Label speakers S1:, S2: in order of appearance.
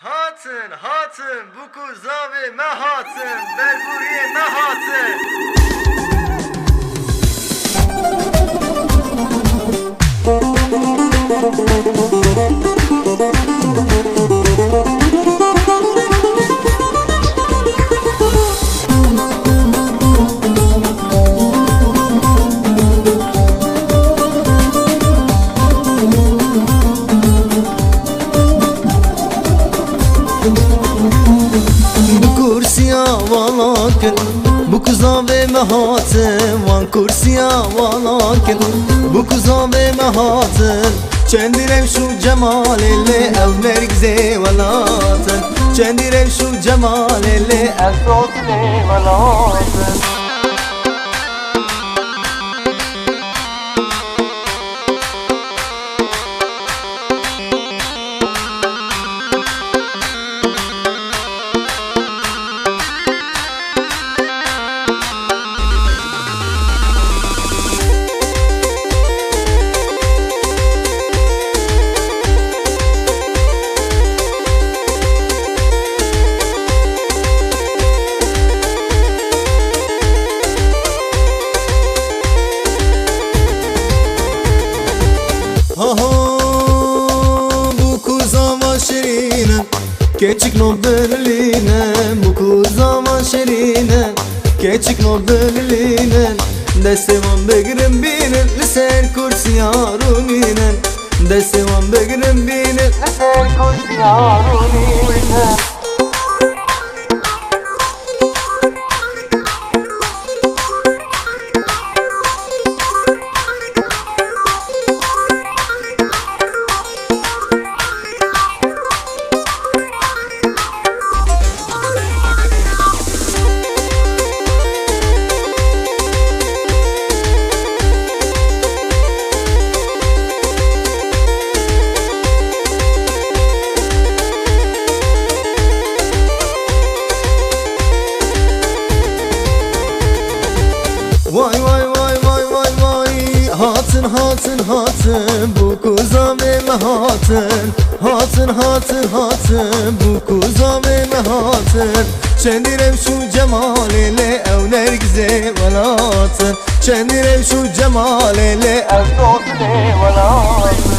S1: هاتن هاتن بکو زاوی ما هاتن برگوری ما هاتن
S2: ولكن بكزابي مهاتن وان كرسيا ولكن بكزابي مهاتن چندرم شو جمال اللي او مركزي ولاتن چندرم شو جمال اللي او صوتي ولاتن Keçik no Berlin'e bu kuzama şerine Keçik no Berlin'e Destevan begrim binin Liser kursiyaruninen Destevan begrim binin Liser kursiyaruninen Vay vay vay vay vay vay Hatın hatın hatın bu kuzame hatın Hatın hatın hatın bu kuzame hatın Çendirem şu cemalele ev nergize velatın Çendirem şu cemalele ev dostu velatın